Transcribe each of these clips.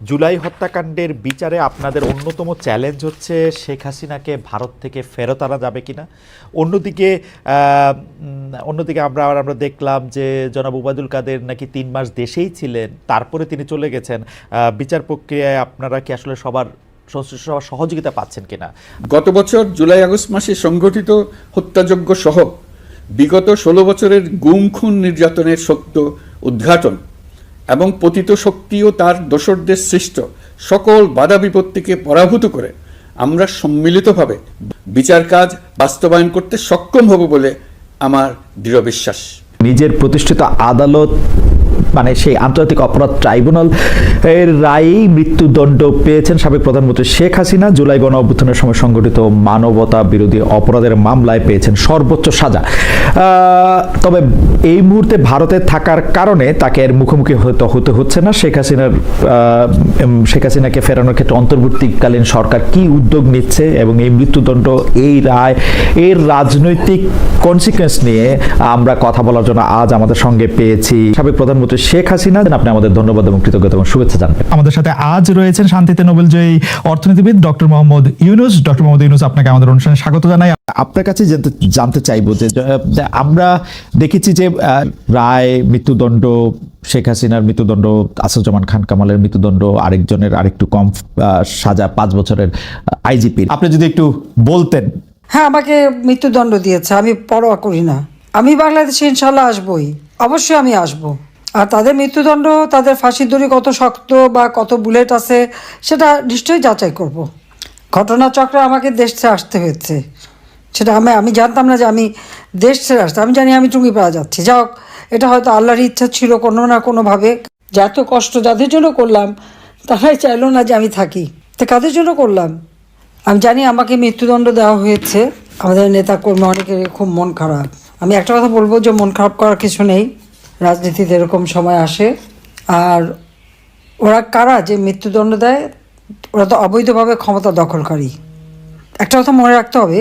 জুলাই হত্যাকাণ্ডের বিচারে আপনাদের অন্যতম চ্যালেঞ্জ হচ্ছে শেখ হাসিনাকে ভারত থেকে ফেরত আনা যাবে কিনা। অন্যদিকে অন্যদিকে আমরা দেখলাম যে জনাব ওবায়দুল কাদের নাকি ৩ মাস দেশেই ছিলেন, তারপরে তিনি চলে গেছেন। বিচার প্রক্রিয়ায় আপনারা কি আসলে সবার সহযোগিতা পাচ্ছেন কিনা? গত বছর জুলাই আগস্ট মাসে সংঘটিত হত্যাযজ্ঞ সহ বিগত ১৬ বছরের গুম খুন নির্যাতনের সত্য উদ্ঘাটন এবং পতিত শক্তি ও তার দোসরদের সৃষ্ট সকল বাধা বিপত্তিকে পরাভূত করে আমরা সম্মিলিতভাবে বিচার কাজ বাস্তবায়ন করতে সক্ষম হব বলে আমার দৃঢ় বিশ্বাস। নিজের প্রতিষ্ঠিত আদালত মানে সেই আন্তর্জাতিক অপরাধ ট্রাইব্যুনাল এর রায়েই মৃত্যুদণ্ড পেয়েছেন সাবেক প্রধানমন্ত্রী শেখ হাসিনা। জুলাই গণ অভ্যুত্থানের সময় সংগঠিত মানবতা বিরোধী অপরাধের মামলায় পেয়েছেন সর্বোচ্চ সাজা। তবে এই মুহূর্তে ভারতে থাকার কারণে তাকে এর মুখোমুখি হতে হচ্ছে না। শেখ হাসিনাকে ফেরানোর ক্ষেত্রে অন্তর্বর্তীকালীন সরকার কি উদ্যোগ নিচ্ছে এবং এই মৃত্যুদণ্ড, এই রায়, এর রাজনৈতিক কনসিকুয়েন্স নিয়ে আমরা কথা বলার জন্য আজ আমাদের সঙ্গে পেয়েছি সাবেক প্রধানমন্ত্রী শেখ হাসিনা। আপনি আমাদের ধন্যবাদ এবং কৃতজ্ঞতা এবং শুভেচ্ছা জানাবেন। আমাদের সাথে আজ রয়েছেন শান্তিতে নোবেলজয়ী অর্থনীতিবিদ ডক্টর মোহাম্মদ ইউনুস। ডক্টর মোহাম্মদ ইউনুস, আপনাকে আমাদের অনুষ্ঠানে স্বাগত জানাই। আপনার কাছে জানতে চাইবো যে আমরা দেখেছি যে রায়, মৃত্যুদণ্ড, শেখ হাসিনার মৃত্যুদণ্ড, আসাদুজ্জামান খান কামালের মৃত্যুদণ্ড, আরেকজনের আরেকটু কম সাজা 5 বছরের আইজিপি। আপনি যদি একটু বলতেন। হ্যাঁ, আমাকে মৃত্যুদণ্ড দিয়েছে, আমি পরোয়া করি না। আমি বাংলাদেশে ইনশাল্লাহ আসবই, অবশ্যই আমি আসব। আর তাদের মৃত্যুদণ্ড, তাদের ফাঁসির দড়ি কত শক্ত বা কত বুলেট আছে সেটা নিশ্চয়ই যাচাই করব। ঘটনাচক্রে আমাকে দেশ ছেড়ে আসতে হয়েছে, সেটা আমি জানতাম না যে আমি দেশ ছেড়ে আসতে। আমি জানি আমি টুঙ্গিপাড়া যাচ্ছি। যাও, এটা হয়তো আল্লাহর ইচ্ছা ছিল কোনো না কোনোভাবে। যে এত কষ্ট যাদের জন্য করলাম তারাই চাইলো না যে আমি থাকি, তো কাদের জন্য করলাম। আমি জানি আমাকে মৃত্যুদণ্ড দেওয়া হয়েছে। আমাদের নেতা কর্মী অনেকের খুব মন খারাপ। আমি একটা কথা বলবো যে মন খারাপ করার কিছু নেই, রাজনীতিতে এরকম সময় আসে। আর ওরা কারা যে মৃত্যুদণ্ড দেয়, ওরা তো অবৈধভাবে ক্ষমতা দখলকারী। একটা কথা মনে রাখতে হবে,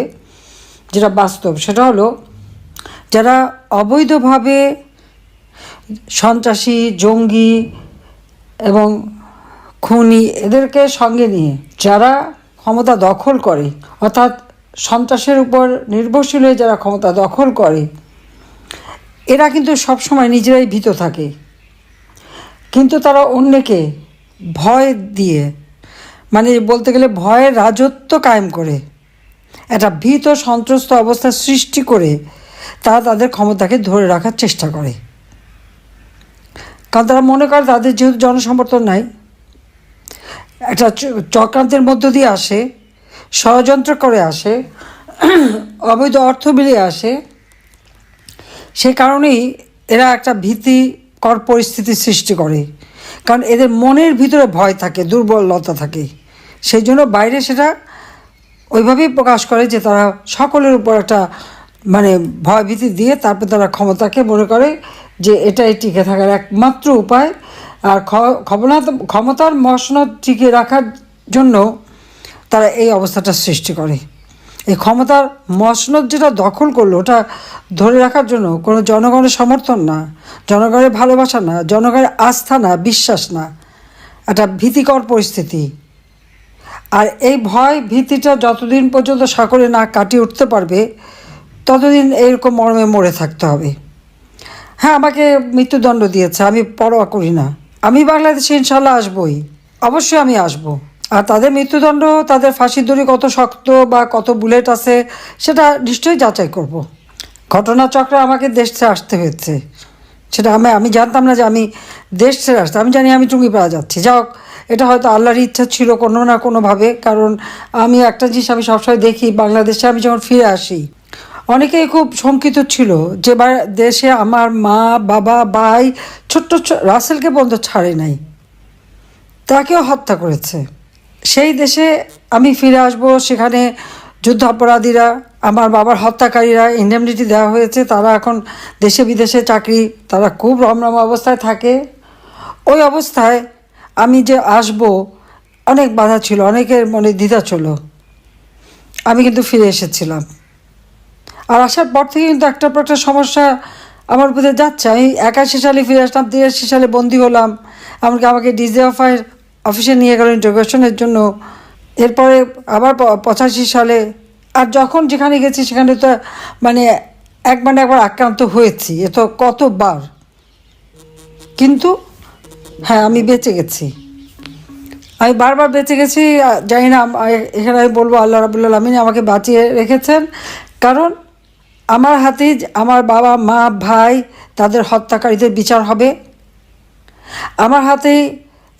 যেটা বাস্তব, সেটা হলো যারা অবৈধভাবে সন্ত্রাসী, জঙ্গি এবং খুনি এদেরকে সঙ্গে নিয়ে যারা ক্ষমতা দখল করে, অর্থাৎ সন্ত্রাসের উপর নির্ভরশীল হয়ে যারা ক্ষমতা দখল করে, এরা কিন্তু সবসময় নিজেরাই ভীত থাকে। কিন্তু তারা অন্যকে ভয় দিয়ে, মানে বলতে গেলে ভয়ের রাজত্ব কায়েম করে, একটা ভীত সন্ত্রস্ত অবস্থা সৃষ্টি করে তারা তাদের ক্ষমতাকে ধরে রাখার চেষ্টা করে। কারণ তারা মনে করে তাদের যেহেতু জনসমর্থন নাই, একটা চক্রান্তের মধ্য দিয়ে আসে, ষড়যন্ত্র করে আসে, অবৈধ অর্থ বিলিয়ে আসে, সে কারণেই এরা একটা ভীতিকর পরিস্থিতি সৃষ্টি করে। কারণ এদের মনের ভিতরে ভয় থাকে, দুর্বলতা থাকে, সেই জন্য বাইরে সেটা ওইভাবেই প্রকাশ করে যে তারা সকলের উপর একটা মানে ভয় ভীতি দিয়ে তারপর তারা ক্ষমতাকে মনে করে যে এটাই টিকে থাকার একমাত্র উপায়। আর ক্ষমতার মসনদ টিকিয়ে রাখার জন্য তারা এই অবস্থাটা সৃষ্টি করে। এই ক্ষমতার মসনদ যেটা দখল করলো, ওটা ধরে রাখার জন্য কোনো জনগণের সমর্থন না, জনগণের ভালোবাসা না, জনগণের আস্থা না, বিশ্বাস না, একটা ভীতিকর পরিস্থিতি। আর এই ভয় ভীতিটা যতদিন পর্যন্ত সকলে না কাটিয়ে উঠতে পারবে, ততদিন এরকম মর্মে মরে থাকতে হবে। হ্যাঁ, আমাকে মৃত্যুদণ্ড দিয়েছে, আমি পরোয়া করি না। আমি বাংলাদেশে ইনশাল্লাহ আসবই, অবশ্যই আমি আসব। আর তাদের মৃত্যুদণ্ড, তাদের ফাঁসির দড়ি কত শক্ত বা কত বুলেট আছে সেটা নিশ্চয়ই যাচাই করব। ঘটনাচক্রে আমাকে দেশ ছেড়ে আসতে হয়েছে, সেটা আমি জানতাম না যে আমি দেশ ছেড়ে আসতে। আমি জানি আমি টুঙ্গিপাড়া যাচ্ছি। যাও, এটা হয়তো আল্লাহর ইচ্ছা ছিল কোনো না কোনোভাবে। কারণ আমি একটা জিনিস আমি সবসময় দেখি, বাংলাদেশে আমি যখন ফিরে আসি অনেকেই খুব শঙ্কিত ছিল যে দেশে আমার মা, বাবা, ভাই, ছোট্ট রাসেলকে পর্যন্ত ছাড়ে নাই, তাকেও হত্যা করেছে। সেই দেশে আমি ফিরে আসব, সেখানে যুদ্ধ অপরাধীরা, আমার বাবার হত্যাকারীরা ইন্ডেমনিটি দেওয়া হয়েছে, তারা এখন দেশে বিদেশে চাকরি, তারা খুব রমরম অবস্থায় থাকে। ওই অবস্থায় আমি যে আসব, অনেক বাধা ছিল, অনেকের মনে দ্বিধা ছিল। আমি কিন্তু ফিরে এসেছিলাম। আর আসার পর থেকে কিন্তু একটার পর একটা সমস্যা আমার উপরে যাচ্ছে। আমি 81 সালে ফিরে আসলাম, 83 সালে বন্দী হলাম, এমনকি আমাকে ডিজিএফআইয়ের অফিসে নিয়ে গেল ইন্টারোগেশনের জন্য। এরপরে আবার 85 সালে, আর যখন যেখানে গেছি সেখানে তো মানে একবার আক্রান্ত হয়েছি, এ তো কতবার। কিন্তু হ্যাঁ, আমি বেঁচে গেছি, আমি বারবার বেঁচে গেছি। জানি না, এখানে আমি বলবো আল্লাহ রাব্বুল আলামিন আমাকে বাঁচিয়ে রেখেছেন, কারণ আমার হাতেই আমার বাবা মা ভাই তাদের হত্যাকারীদের বিচার হবে, আমার হাতেই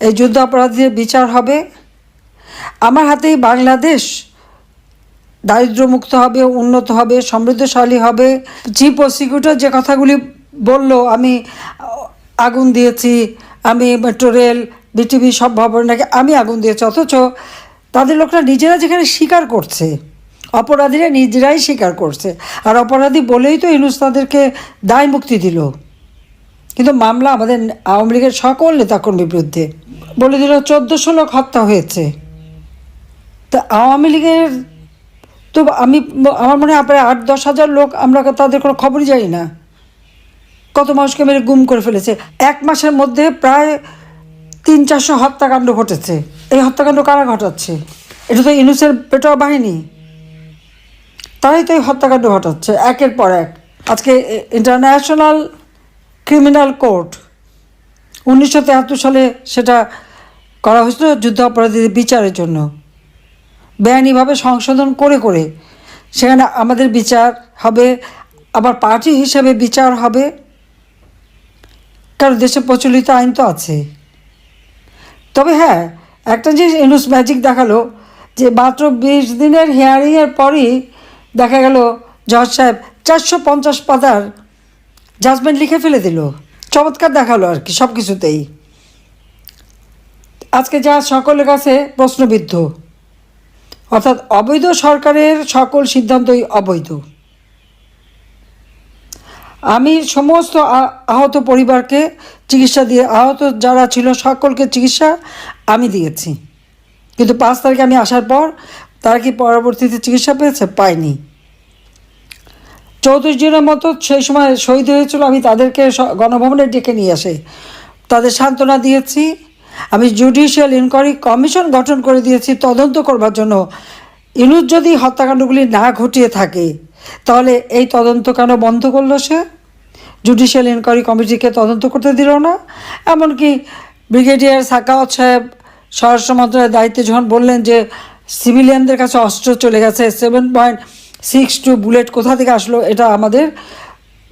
এই যুদ্ধ অপরাধীদের বিচার হবে, আমার হাতেই বাংলাদেশ দারিদ্র্যমুক্ত হবে, উন্নত হবে, সমৃদ্ধশালী হবে। চিফ প্রসিকিউটর যে কথাগুলি বলল, আমি আগুন দিয়েছি, আমি মেট্রো রেল বিটিভি সব ভবন নাকি আমি আগুন দিয়েছি, অথচ তাদের লোকরা নিজেরা যেখানে স্বীকার করছে, অপরাধীরা নিজেরাই স্বীকার করছে, আর অপরাধী বলেই তো ইউনূস তাদেরকে দায় মুক্তি দিল। কিন্তু মামলা আমাদের আওয়ামী লীগের সকল নেতাকর্মীর বিরুদ্ধে, বলে দিল 1400 লোক হত্যা হয়েছে। তা আওয়ামী লীগের তো আমার মনে হয় প্রায় 8-10 হাজার লোক, আমরা তাদের কোনো খবরই জানি না, কত মানুষকে মেরে গুম করে ফেলেছে। 1 মাসের মধ্যে প্রায় 300-400 হত্যাকাণ্ড ঘটেছে। এই হত্যাকাণ্ড কারা ঘটাচ্ছে? এটা তো ইউনূসের পেটোয়া বাহিনী, তারাই তো এই হত্যাকাণ্ড ঘটাচ্ছে একের পর এক। আজকে ইন্টারন্যাশনাল ক্রিমিনাল কোর্ট 1973 সালে সেটা করা হয়েছিল যুদ্ধ অপরাধীদের বিচারের জন্য, বেআইনিভাবে সংশোধন করে করে সেখানে আমাদের বিচার হবে, আবার পার্টি হিসেবে বিচার হবে, কারণ দেশে প্রচলিত আইন তো আছে। তবে হ্যাঁ, একটা যে ইউনূস ম্যাজিক দেখালো যে মাত্র 20 দিনের হিয়ারিংয়ের পরই দেখা গেল জজ সাহেব 450 পাতার জাজমেন্ট লিখে ফেলে দিল। চমৎকার দেখালো আর কি সব কিছুতেই। আজকে যা সকলের কাছে প্রশ্নবিদ্ধ, অর্থাৎ অবৈধ সরকারের সকল সিদ্ধান্তই অবৈধ। আমি সমস্ত আহত পরিবারকে চিকিৎসা দিয়ে, আহত যারা ছিল সকলকে চিকিৎসা আমি দিয়েছি, কিন্তু 5 তারিখে আমি আসার পর তারা কি পরবর্তীতে চিকিৎসা পেয়েছে? পায়নি। 34 জনের মতো সেই সময় শহীদ হয়েছিল, আমি তাদেরকে গণভবনে ডেকে নিয়ে আসে তাদের সান্ত্বনা দিয়েছি। আমি জুডিশিয়াল ইনকোয়ারি কমিশন গঠন করে দিয়েছি তদন্ত করবার জন্য। ইউনূস যদি হত্যাকাণ্ডগুলি না ঘটিয়ে থাকে তাহলে এই তদন্ত কেন বন্ধ করলো সে? জুডিশিয়াল ইনকোয়ারি কমিটিকে তদন্ত করতে দিল না। এমনকি ব্রিগেডিয়ার সাখাওয়াত সাহেব স্বরাষ্ট্র মন্ত্রণালয়ের দায়িত্বে যখন বললেন যে সিভিলিয়ানদের কাছে অস্ত্র চলে গেছে, 7.62 বুলেট কোথা থেকে আসলো, এটা আমাদের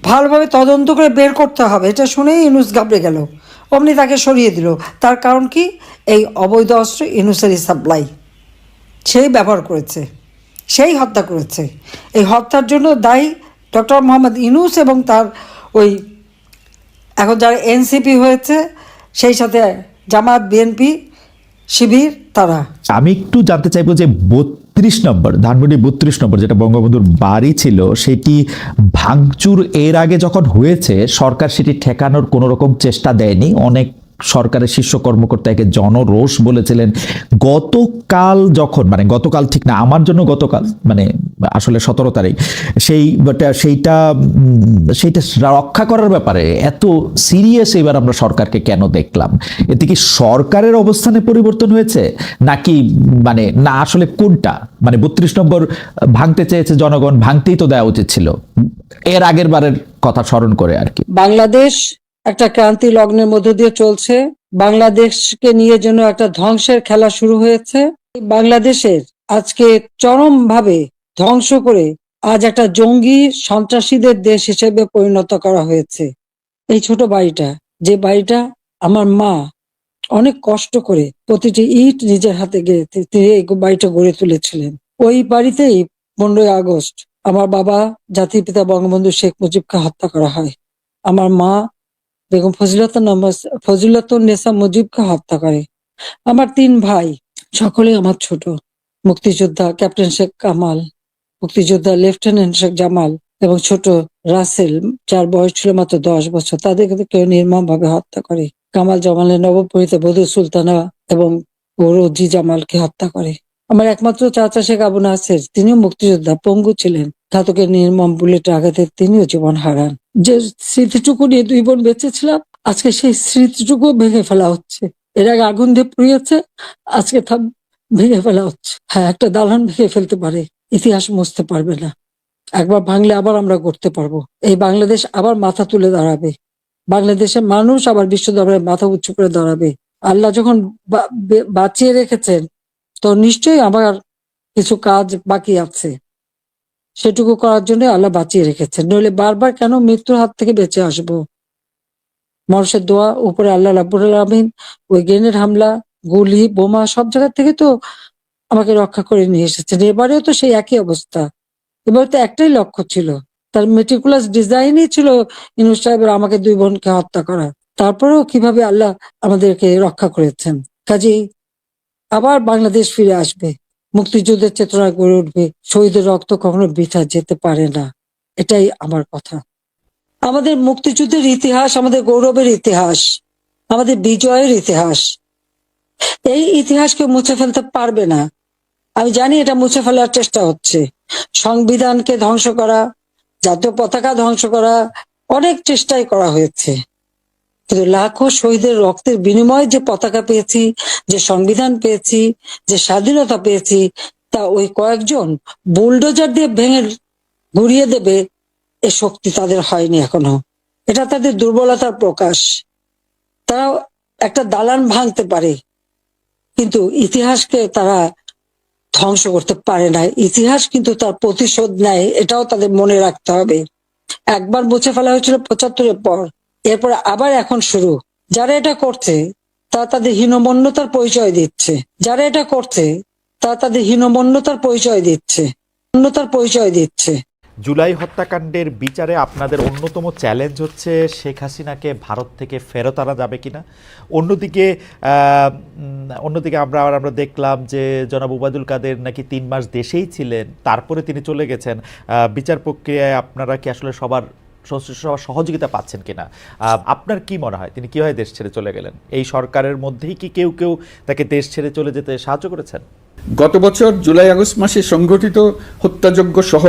ভালোভাবে তদন্ত করে বের করতে হবে, এটা শুনেই ইউনূস ঘাবড়ে গেল, অমনি তাকে সরিয়ে দিল। তার কারণ কি? এই অবৈধ অস্ত্র ইউনূসেরই সাপ্লাই, সেই ব্যবহার করেছে, সেই হত্যা করেছে। এই হত্যার জন্য দায়ী ডক্টর মোহাম্মদ ইউনূস এবং তার ওই এখন যারা এনসিপি হয়েছে, সেই সাথে জামাত, বিএনপি, শিবির, তারা। আমি একটু জানতে চাইবো যে 32 নম্বর ধানমন্ডি 32 নম্বর যেটা বঙ্গবন্ধুর বাড়ি ছিল, সেটি ভাঙচুর এর আগে যখন হয়েছে সরকার সেটি ঠেকানোর কোনো রকম চেষ্টা দেয়নি। অনেক সরকারের শীর্ষ কর্মকর্তা একে জনরোষ বলেছিলেন। গতকাল যখন, মানে গতকাল ঠিক না, আমার জন্য গতকাল মানে আসলে 17 তারিখ, সেইটা রক্ষা করার ব্যাপারে এত সিরিয়াস এবার আমরা সরকারকে কেন দেখলাম? এতে কি সরকারের অবস্থানে পরিবর্তন হয়েছে নাকি মানে না, আসলে কোনটা? মানে 32 নম্বর ভাঙতে চেয়েছে জনগণ, ভাঙতেই তো দেওয়া উচিত ছিল এর আগের বারের কথা স্মরণ করে আর কি। বাংলাদেশ একটা ক্রান্তি লগ্নের মধ্য দিয়ে চলছে। বাংলাদেশকে নিয়ে যেন একটা ধ্বংসের খেলা শুরু হয়েছে। বাংলাদেশের আজকে চরমভাবে ধ্বংস করে আজ একটা জঙ্গি সন্ত্রাসীদের দেশ হিসেবে পরিণত করা হয়েছে। এই ছোট বাড়িটা, যে বাড়িটা আমার মা অনেক কষ্ট করে প্রতিটি ইট নিজের হাতে গেড়ে এই বাড়িটা গড়ে তুলেছিলেন, ওই বাড়িতেই 15ই আগস্ট আমার বাবা জাতির পিতা বঙ্গবন্ধু শেখ মুজিবকে হত্যা করা হয়। আমার মা বেগম ফজিলাতুন্নেসা মুজিবকে হত্যা করে। আমার 3 ভাই, সকলে আমার ছোট। মুক্তিযোদ্ধা ক্যাপ্টেন শেখ কামাল, মুক্তিযোদ্ধা লেফটেন্যান্ট শেখ জামাল এবং ছোট রাসেল, যার বয়স ছিল মাত্র 10 বছর, তাদেরকে কেউ নির্মমভাবে হত্যা করে। কামাল জামালের নবপরিণীতা বধূ সুলতানা এবং রোজি জামালকে হত্যা করে। আমার একমাত্র চাচা শেখ আবু নাসের, তিনিও মুক্তিযোদ্ধা, পঙ্গু ছিলেন, ঘাতকের নির্মম বুলেটের আঘাতে তিনিও জীবন হারান। যে স্মৃতিটুকু নিয়ে 2 বোন বেঁচে ছিলাম, আজকে সেই স্মৃতিটুকু ভেঙে ফেলা হচ্ছে। এর আগে আগুন দিয়ে পুড়িয়েছে, আজকে তা ভেঙে ফেলা হচ্ছে। হ্যাঁ, একটা দালান ভেঙে ফেলতে পারে, ইতিহাস মুছতে পারবে না। একবার ভাঙলে আবার আমরা করতে পারবো। এই বাংলাদেশ আবার মাথা তুলে দাঁড়াবে, বাংলাদেশের মানুষ আবার বিশ্ব দরবারে মাথা উঁচু করে দাঁড়াবে। আল্লাহ যখন বাঁচিয়ে রেখেছেন, তো নিশ্চয়ই আমার কিছু কাজ বাকি আছে, সেটুকু করার জন্য আল্লাহ বাঁচিয়ে রেখেছেন। নইলে বারবার কেন মৃত্যুর হাত থেকে বেঁচে আসবো? মানুষের দোয়া, উপরে আল্লাহ রাব্বুল আলামিন ওই গ্রেনেড হামলা, গুলি, বোমা সব জায়গা থেকে তো আমাকে রক্ষা করে নিয়ে এসেছেন। এবারেও তো সেই একই অবস্থা। এবার তো একটাই লক্ষ্য ছিল, তার মেটিকুলাস ডিজাইনই ছিল ইউনূস সাহেবের আমাকে 2 বোনকে হত্যা করা। তারপরেও কিভাবে আল্লাহ আমাদেরকে রক্ষা করেছেন। কাজেই আবার বাংলাদেশ ফিরে আসবে, মুক্তিযুদ্ধের চেতনা গড়ে উঠবে, শহীদের রক্ত কখনো বৃথা যেতে পারে না। এটাই আমার কথা। আমাদের মুক্তিযুদ্ধের ইতিহাস আমাদের গৌরবের ইতিহাস, আমাদের বিজয়ের ইতিহাস। এই ইতিহাসকে মুছে ফেলতে পারবে না। আমি জানি এটা মুছে ফেলার চেষ্টা হচ্ছে, সংবিধানকে ধ্বংস করা, জাতীয় পতাকা ধ্বংস করা, অনেক চেষ্টাই করা হয়েছে। কিন্তু লাখো শহীদের রক্তের বিনিময়ে যে পতাকা পেয়েছি, যে সংবিধান পেয়েছি, যে স্বাধীনতা পেয়েছি, তা ওই কয়েকজন বুলডোজার দিয়ে ভেঙে ঘুরিয়ে দেবে এ শক্তি তাদের হয়নি এখনো। এটা তাদের দুর্বলতার প্রকাশ। তারা একটা দালান ভাঙতে পারে, কিন্তু ইতিহাসকে তারা ধ্বংস করতে পারে না। ইতিহাস কিন্তু তার প্রতিশোধ নেয়, এটাও তাদের মনে রাখতে হবে। একবার মুছে ফেলা হয়েছিল 75-এর পর, এরপর আবার এখন শুরু। যারা এটা করছে তারা তাদের হীনমন্যতার পরিচয় দিচ্ছে। যারা এটা করছে তারা তাদের হীনমন্যতার পরিচয় দিচ্ছে। জুলাই হত্যাকাণ্ডের বিচারে আপনাদের অন্যতম চ্যালেঞ্জ হচ্ছে শেখ হাসিনাকে ভারত থেকে ফেরত আনা যাবে কিনা। অন্যদিকে আমরা দেখলাম যে জনাব ওবায়দুল কাদের নাকি 3 মাস দেশেই ছিলেন, তারপরে তিনি চলে গেছেন। বিচার প্রক্রিয়ায় আপনারা কি আসলে সবার সহযোগিতা পাচ্ছেন কিনা? আপনার কি মনে হয় তিনি কিভাবে দেশ ছেড়ে চলে গেলেন? এই সরকারের মধ্যেই কি কেউ তাকে দেশ ছেড়ে চলে যেতে সাহায্য করেছেন? গত বছর জুলাই আগস্ট মাসে সংঘটিত হত্যাযজ্ঞ সহ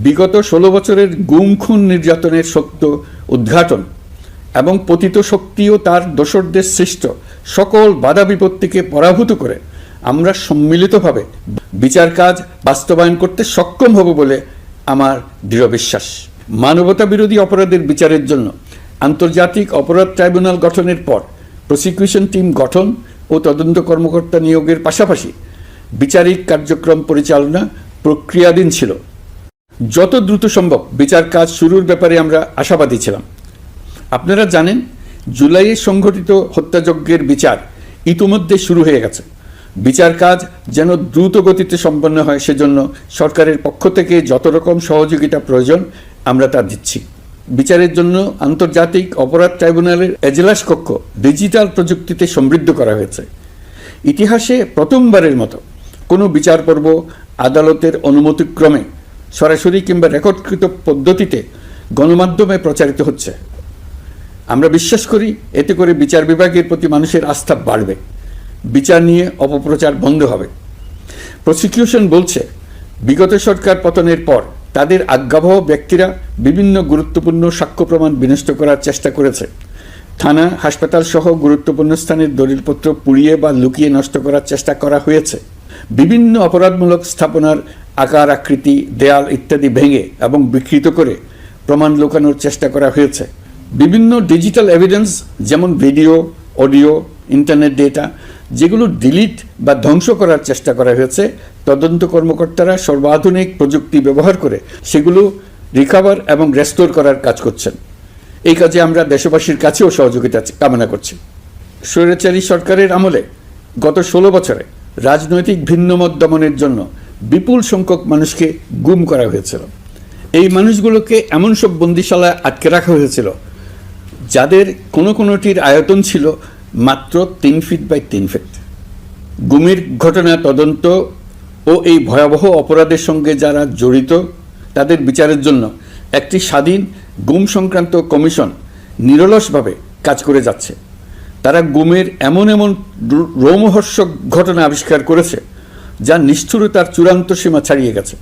বিগত 16 বছরের গুম খুন নির্যাতনের সত্য উদ্ঘাটন এবং পতিত শক্তি ও তার দোসরদের সৃষ্ট সকল বাধা বিপত্তিকে পরাভূত করে আমরা সম্মিলিতভাবে বিচার কাজ বাস্তবায়ন করতে সক্ষম হব বলে আমার দৃঢ় বিশ্বাস। মানবতা বিরোধী অপরাধের বিচারের জন্য আন্তর্জাতিক অপরাধ ট্রাইব্যুনাল গঠনের পর প্রসিকিউশন টিম গঠন ও তদন্ত কর্মকর্তা নিয়োগের পাশাপাশি বিচারিক কার্যক্রম পরিচালনা প্রক্রিয়াধীন ছিল। যত দ্রুত সম্ভব বিচার কাজ শুরুর ব্যাপারে আমরা আশাবাদী ছিলাম। আপনারা জানেন, জুলাইয়ে সংঘটিত হত্যাযজ্ঞের বিচার ইতিমধ্যে শুরু হয়ে গেছে। বিচার কাজ যেন দ্রুত গতিতে সম্পন্ন হয় সেজন্য সরকারের পক্ষ থেকে যত রকম সহযোগিতা প্রয়োজন আমরা তা দিচ্ছি। বিচারের জন্য আন্তর্জাতিক অপরাধ ট্রাইব্যুনালের এজলাস কক্ষ ডিজিটাল প্রযুক্তিতে সমৃদ্ধ করা হয়েছে। ইতিহাসে প্রথমবারের মতো কোনো বিচার পর্ব আদালতের অনুমতিক্রমে সরাসরি কিংবা রেকর্ডকৃত পদ্ধতিতে গণমাধ্যমে প্রচারিত হচ্ছে। আমরা বিশ্বাস করি এতে করে বিচার বিভাগের প্রতি মানুষের আস্থা বাড়বে, বিচার নিয়ে অপপ্রচার বন্ধ হবে। প্রসিকিউশন বলছে, বিগত সরকার পতনের পর তাদের আজ্ঞাবহ ব্যক্তিরা বিভিন্ন গুরুত্বপূর্ণ সাক্ষ্য প্রমাণ বিনষ্ট করার চেষ্টা করেছে। থানা, হাসপাতাল সহ গুরুত্বপূর্ণ স্থানের দলিলপত্র পুড়িয়ে বা লুকিয়ে নষ্ট করার চেষ্টা করা হয়েছে। বিভিন্ন অপরাধমূলক স্থাপনার আকার আকৃতি, দেয়াল ইত্যাদি ভেঙে এবং বিকৃত করে প্রমাণ লুকানোর চেষ্টা করা হয়েছে। বিভিন্ন ডিজিটাল এভিডেন্স যেমন ভিডিও, অডিও, ইন্টারনেট ডেটা যেগুলো ডিলিট বা ধ্বংস করার চেষ্টা করা হয়েছে, তদন্ত কর্মকর্তারা সর্বাধুনিক প্রযুক্তি ব্যবহার করে সেগুলো রিকভার এবং রেস্টোর করার কাজ করছেন। এই কাজে আমরা দেশবাসীর কাছেও সহযোগিতা কামনা করছি। স্বৈরাচারী সরকারের আমলে গত 16 বছরে রাজনৈতিক ভিন্নমত দমনের জন্য বিপুল সংখ্যক মানুষকে গুম করা হয়েছিল। এই মানুষগুলোকে এমন সব বন্দিশালায় আটকে রাখা হয়েছিল যাদের কোনোটির আয়তন ছিল মাত্র 3 ফিট বাই 3 ফিট। গুমের ঘটনা তদন্ত ও এই ভয়াবহ অপরাধের সঙ্গে যারা জড়িত তাদের বিচারের জন্য একটি স্বাধীন গুম সংক্রান্ত কমিশন নিরলসভাবে কাজ করে যাচ্ছে। তারা গুমের এমন রোমহর্ষক ঘটনা আবিষ্কার করেছে যা নিষ্ঠুরতার চূড়ান্ত সীমা ছাড়িয়ে গেছে।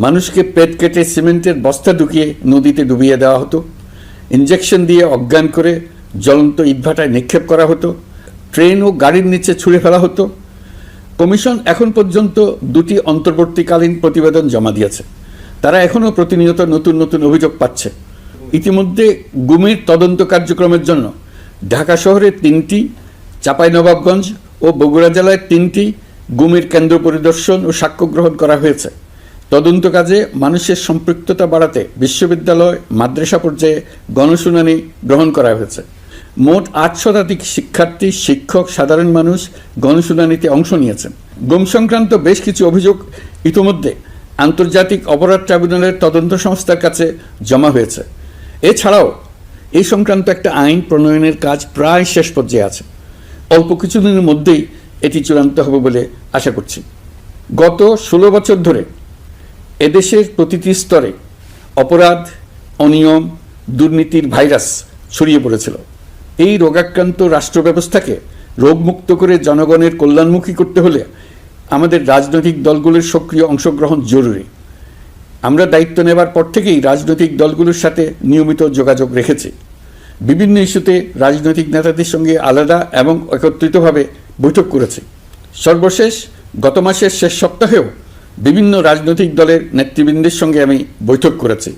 মানুষকে পেট কেটে সিমেন্টের বস্তা ঢুকিয়ে নদীতে ডুবিয়ে দেওয়া হতো, ইনজেকশন দিয়ে অজ্ঞান করে জ্বলন্ত ইটভাটায় নিক্ষেপ করা হতো, ট্রেন ও গাড়ির নিচে ছুঁড়ে ফেলা হতো। কমিশন এখন পর্যন্ত 2টি অন্তর্বর্তীকালীন প্রতিবেদন জমা দিয়েছে। তারা এখনও প্রতিনিয়ত নতুন নতুন অভিযোগ পাচ্ছে। ইতিমধ্যে গুমের তদন্ত কার্যক্রমের জন্য ঢাকা শহরে 3টি, চাঁপাইনবাবগঞ্জ ও বগুড়া জেলায় 3টি গুমের কেন্দ্র পরিদর্শন ও সাক্ষ্য গ্রহণ করা হয়েছে। তদন্ত কাজে মানুষের সম্পৃক্ততা বাড়াতে বিশ্ববিদ্যালয়, মাদ্রাসা পর্যায়ে গণশুনানি গ্রহণ করা হয়েছে। মোট 8 শতাধিক শিক্ষার্থী, শিক্ষক, সাধারণ মানুষ গণশুনানিতে অংশ নিয়েছেন। গুম সংক্রান্ত বেশ কিছু অভিযোগ ইতিমধ্যে আন্তর্জাতিক অপরাধ ট্রাইব্যুনালের তদন্ত সংস্থার কাছে জমা হয়েছে। এছাড়াও এই সংক্রান্ত একটা আইন প্রণয়নের কাজ প্রায় শেষ পর্যায়ে আছে। অল্প কিছুদিনের মধ্যেই এটি চূড়ান্ত হবে বলে আশা করছি। গত 16 বছর ধরে এদেশের প্রতিটি স্তরে অপরাধ, অনিয়ম, দুর্নীতির ভাইরাস ছড়িয়ে পড়েছিল। এই রোগাক্রান্ত রাষ্ট্র ব্যবস্থাকে রোগমুক্ত করে জনগণের কল্যাণমুখী করতে হলে আমাদের রাজনৈতিক দলগুলোর সক্রিয় অংশগ্রহণ জরুরি। আমরা দায়িত্ব নেবার পর থেকেই রাজনৈতিক দলগুলোর সাথে নিয়মিত যোগাযোগ রেখেছি। বিভিন্ন ইস্যুতে রাজনৈতিক নেতাদের সঙ্গে আলাদা এবং একত্রিতভাবে বৈঠক করেছি। সর্বশেষ গত মাসের শেষ সপ্তাহেও বিভিন্ন রাজনৈতিক দলের নেতৃবৃন্দের সঙ্গে আমি বৈঠক করেছি।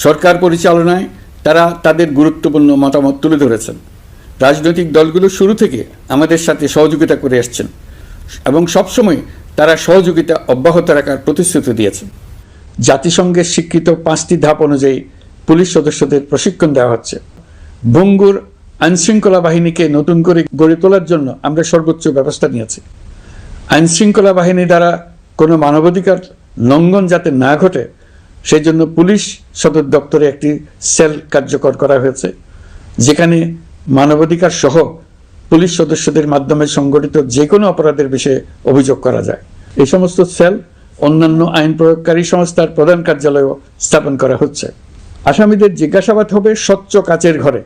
সরকার পরিচালনায় তারা তাদের গুরুত্বপূর্ণ মতামত তুলে ধরেছেন। রাজনৈতিক দলগুলো শুরু থেকে আমাদের সাথে সহযোগিতা করে আসছেন এবং সবসময় তারা সহযোগিতা অব্যাহত রাখার প্রতিশ্রুতি দিয়েছেন। জাতিসংঘের স্বীকৃত 5টি ধাপ অনুযায়ী পুলিশ সদস্যদের প্রশিক্ষণ দেওয়া হচ্ছে। ভঙ্গুর আইনশৃঙ্খলা বাহিনীকে নতুন করে গড়ে তোলার জন্য আমরা সর্বোচ্চ ব্যবস্থা নিয়েছি। আইনশৃঙ্খলা বাহিনী দ্বারা কোনো মানবাধিকার লঙ্ঘন যাতে না ঘটে সেই জন্য পুলিশ সদর দপ্তরে একটি সেল কার্যকর করা হয়েছে, যেখানে মানবাধিকার সহ পুলিশ সদস্যদের মাধ্যমে সংগঠিত যে কোনো অপরাধের বিষয়ে অভিযোগ করা যায়। এই সমস্ত সেল অন্যান্য আইন প্রয়োগকারী সংস্থার প্রধান কার্যালয়েও স্থাপন করা হচ্ছে। আসামিদের জিজ্ঞাসাবাদ হবে স্বচ্ছ কাচের ঘরে।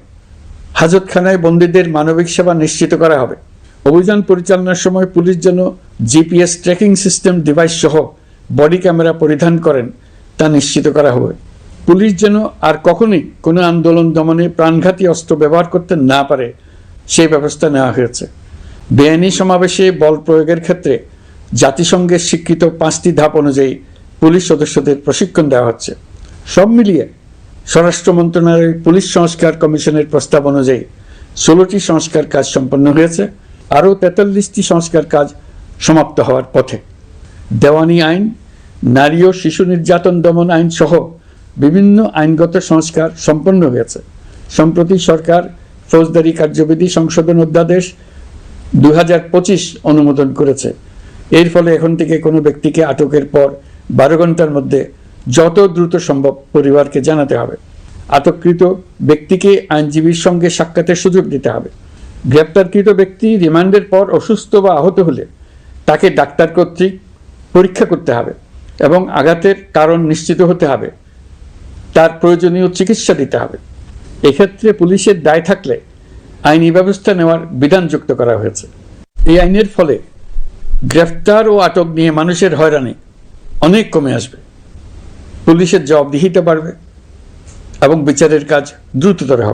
হাজতখানায় বন্দীদের মানবিক সেবা নিশ্চিত করা হবে। অভিযান পরিচালনার সময় পুলিশ যেন জিপিএস ট্র্যাকিং সিস্টেম ডিভাইস সহ বডি ক্যামেরা পরিধান করেন তা নিশ্চিত করা হবে। পুলিশ যেন আর কখনোই কোনো আন্দোলন দমনে প্রাণঘাতী অস্ত্র ব্যবহার করতে না পারে সেই ব্যবস্থা নেওয়া হয়েছে। বেআইনি সমাবেশে বল প্রয়োগের ক্ষেত্রে জাতিসংঘের স্বীকৃত 5টি ধাপ অনুযায়ী পুলিশ সদস্যদের প্রশিক্ষণ দেওয়া হচ্ছে। সব মিলিয়ে স্বরাষ্ট্র মন্ত্রণালয়ের পুলিশ সংস্কার কমিশনের প্রস্তাব অনুযায়ী 16টি সংস্কার কাজ সম্পন্ন হয়েছে। আরও 43টি সংস্কার কাজ সমাপ্ত হওয়ার পথে। দেওয়ানি আইন, নারী ও শিশু নির্যাতন দমন আইন সহ বিভিন্ন আইনগত সংস্কার সম্পন্ন হয়েছে। সম্প্রতি সরকার ফৌজদারি কার্যবিধি সংশোধন অধ্যাদেশ 2025 অনুমোদন করেছে। এর ফলে এখন থেকে কোনো ব্যক্তিকে আটকের পর 12 ঘন্টার মধ্যে যত দ্রুত সম্ভব পরিবারকে জানাতে হবে। আটককৃত ব্যক্তিকে আইনজীবীর সঙ্গে সাক্ষাতের সুযোগ দিতে হবে। গ্রেপ্তারকৃত ব্যক্তি রিমান্ডের পর অসুস্থ বা আহত হলে তাকে ডাক্তার কর্তৃক পরীক্ষা করতে হবে এবং আঘাতের কারণ নিশ্চিত হতে হবে। তার প্রয়োজনীয় চিকিৎসা দিতে হবে। এক্ষেত্রে পুলিশের দায় থাকলে আইনি ব্যবস্থা নেওয়ার বিধান যুক্ত করা হয়েছে। এই আইনের ফলে গ্রেফতার ও আটক নিয়ে মানুষের হয়রানি অনেক কমে আসবে। পুলিশের জবাবদিহিতা বাড়বে এবং বিচারের কাজ দ্রুততর হবে।